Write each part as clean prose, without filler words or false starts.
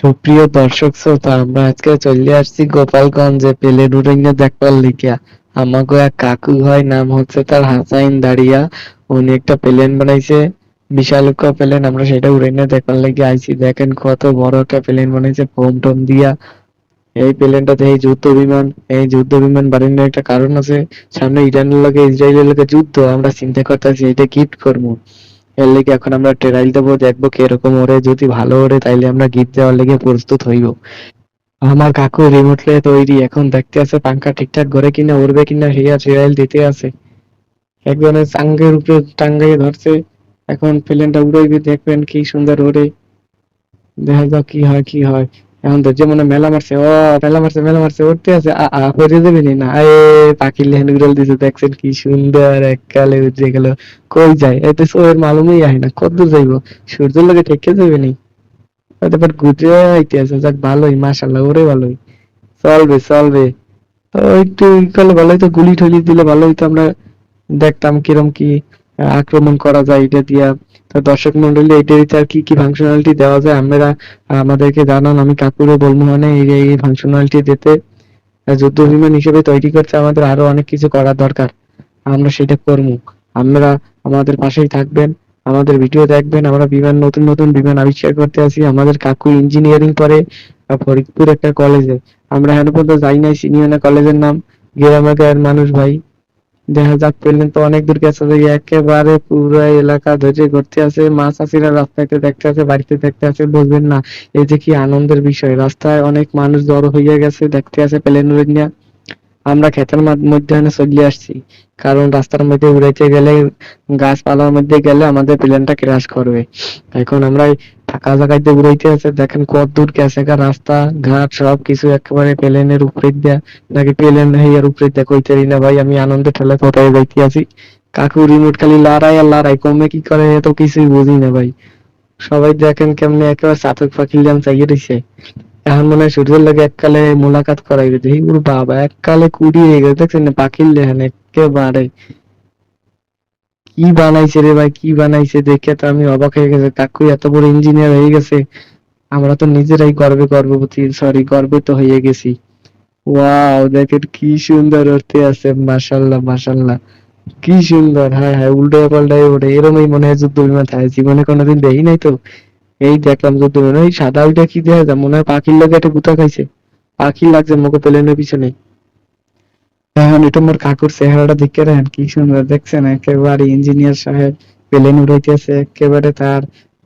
সুপ্রিয় দর্শক শ্রোতা, আমরা আজকে চলে আসছি গোপালগঞ্জে প্লেন উড়াইয়া দেখবার লিগা। আমাগো এক কাকু হয়, নাম হচ্ছে তার হাসাইন দাড়িয়া। উনি একটা প্লেন বানাইছে, বিশালুকা প্লেন। আমরা সেটা উড়াইয়া দেখবার লিগে আইছি। দেখেন কত বড় একটা প্লেন বানাইছে ফোম টোম দিয়া। এই প্লেনটাতে এই যুদ্ধ বিমান বানানোর একটা কারণ আছে। সামনে ইরানের লগে ইসরায়েলের লগে যুদ্ধ, আমরা চিন্তা করতেছি এটা গিফট করবো। এর লেগে এখন আমরা ট্রায়াল দেবো, দেখবো কিরকম ওড়ে। যদি ভালো ওড়ে তাইলে আমরা গিফট দেওয়ার লেগে প্রস্তুত হইব। আমার কাকু রিমোটলে তৈরি, এখন দেখতে আছে পাঙ্খা ঠিকঠাক ঘরে কিনা, উড়বে কিনা হিয়া ট্রায়াল দিতে আছে। একজনের চাঙ্গের উপরে টাঙ্গাই ধরছে, এখন প্লেনটা উড়াইবে, দেখবেন কি সুন্দর ওড়ে। দেখা যাক কি হয় কি হয়। এখন তো যে মনে মেলা মারছে, ও মেলা মারছে, উঠতে আছে। হয়ে যাবে নি না, এ পাখির লেহেন উড়াল দিছে, দেখছেন কি সুন্দর এককালে উঠে গেল। কই যায় এতে সোয়ের মালুমই আহে না, কত দূর যাইবো, সূর্যের লগে ঠেকে যাবে নি। তারপর ঘুরে আইতে আছে, যাক ভালোই, মাশাল্লাহ, ওরে ভালোই। চলবে চলবে। তো একটু ই করলে ভালো হইতো, গুলি টুলি দিলে ভালো হইতো, আমরা দেখতাম কিরম কি আক্রমণ করা যায় এটা দিয়া। তো দর্শক মন্ডলী, এটাতে আর কি কি ফাংশনালিটি দেওয়া যায় আমরা আমাদেরকে জানান। আমি কাকুরে বলবো মানে এই ফাংশনালিটি দিতে। যুদ্ধ বিমান হিসেবে তৈরি করতে আমাদের আরো অনেক কিছু করা দরকার, আমরা সেটা করবো। আমরা আমাদের পাশেই থাকবেন, আমাদের ভিডিও দেখবেন। আমরা নতুন নতুন বিমান আবিষ্কার করতে আছি। আমাদের কাকু ইঞ্জিনিয়ারিং পড়ে ফরিদপুর একটা কলেজে। আমরা এখন পর্যন্ত যাই নাই, চিনিও না কলেজের নাম। গ্রামের গাঁয়ের মানুষ ভাই। দেখা যাক, পেলেন তো অনেক দূর গেছে, যে একেবারে পুরো এলাকা ধরে ঘুরতে আছে। মা চাষিরা রাস্তাতে দেখতে আছে, বাড়িতে দেখতে আছে, বুঝবেন না এই যে কি আনন্দের বিষয়। রাস্তায় অনেক মানুষ জড়ো হইয়া গেছে, দেখতে আছে প্লেন উড়িয়া। আমরা ক্ষেতের মধ্যখানে চলে আসছি, কারণ রাস্তার মধ্যে উড়াইতে গেলে, গাছপালার মধ্যে গেলে আমাদের প্লেনটা ক্র্যাশ করবে। এখন আমরা এই ফাঁকা জায়গায় উড়াইতে আছে, দেখেন কত দূর গেছে গা, রাস্তা ঘাট সব কিছু একেবারে প্লেনের উপরে দিয়া, নাকি প্লেন হেয়ার উপরে দিয়া কইতেরি না ভাই। আমি আনন্দে ঠেলে কোথায় যাইতে আছি। কাকু রিমোট খালি লড়াই আর লড়াই, কমে কি করে এত কিছুই বুঝি না ভাই। সবাই দেখেন কেমনে একেবারে চাতক পাখির জাম চাইয়ে দিছে। এখন মনে হয় সূর্যের লাগে এককালে মোলাকাত করাইবে, দেখি ওর বাবা এককালে কুড়ি হয়ে গেছে, দেখছেন না পাখির লেহান একেবারে। কি বানাইছে রে ভাই, কি বানাইছে, দেখে তো আমি অবাক হয়ে গেছে। কাকু এত বড় ইঞ্জিনিয়ার হয়ে গেছে, আমরা তো নিজেরাই গর্ববতী, সরি গর্বিত হয়ে গেছি। ওয়াও, দেখেন কি সুন্দর উঠতে আছে, মাশাল্লাহ মাশাল্লাহ, কি সুন্দর। হ্যাঁ হ্যাঁ, উল্টায় পাল্টায় ওঠে, এরমই মনে হয় যুদ্ধ বিমান থাকে, জীবনে কোনোদিন দেখি নাই তো। এই দেখলাম যুদ্ধ বিমান, ওই সাদা ওইটা কি দেখা যায়, মনে হয় পাখির লাগে একটা গুতা খাইছে। পাখি লাগছে মুখে প্লেনের পিছনে। এখন এটা মোর কাকুর চেহারাটা দেখে রাখেন, কি সুন্দর দেখছেন, একেবারে ইঞ্জিনিয়ার সাহেব প্লেন উড়াইতেছে একেবারে। তার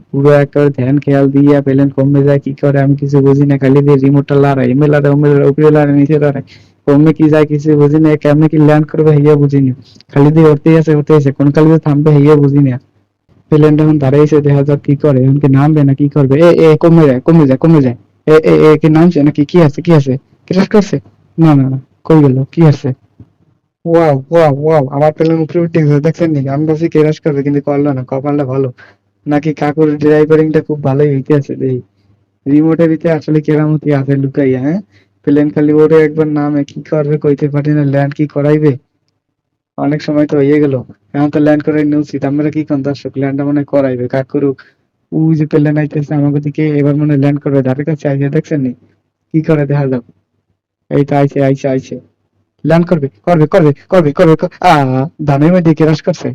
পুরো একেবারে ধ্যান খেয়াল দিয়া প্লেন কমবে যায় কি করে আমি কিছু বুঝি না, খালি দিয়ে রিমোটটা লড়াই, এমে লড়াই, ওমে লড়াই, উপরে লড়াই, নিচে লড়াই, কমবে কি যায় কিছু বুঝি না, কেমনে কি ল্যান্ড করবে হইয়া বুঝি না। খালি দিয়ে উঠতেই আছে, কোন কালে যে থামবে হইয়া বুঝি না। প্লেনটা এখন দাঁড়াইছে, দেখা যাক কি করে, এখন কি নামবে না কি করবে। এ এ কমে যায় কমে যায় কমে যায়। এ এ এ কি নামছে নাকি, কি আছে কি আছে, ক্র্যাশ করছে? না না না, কই গেল, কি আছে? ওয়াও ওয়াও ওয়াও, আমার প্লেন উপরে উঠে গেছে, দেখছেন নাকি? আমি ভাবছি ক্রাশ করবে, কিন্তু করলো না, কপালটা ভালো। নাকি কাকুর ড্রাইভারিংটা খুব ভালোই হইতে আছে দেখি। রিমোটের ভিতরে আসলে কেরামতি আছে লুকাইয়া, হ্যাঁ। প্লেন খালি ওরে একবার নামে, কি করবে কইতে পারি না, ল্যান্ড কি করাইবে। অনেক সময় তো হয়ে গেল, এখন তো ল্যান্ড করাই উচিত। আমরা কি কোন দর্শক, ল্যান্ডটা মনে হয় করাইবে কাকুর। ওই যে প্লেন আইতেছে আমাদের দিকে, এবার মনে হয় ল্যান্ড করবে, ধারে কাছে আইসে, দেখছেন নি কি করে, দেখা যাক। এই তো আইছে আইছে আইছে, ল্যান্ড করবে করবে করবে করবে করবে, ধানের মধ্যে ক্রাশ করছে।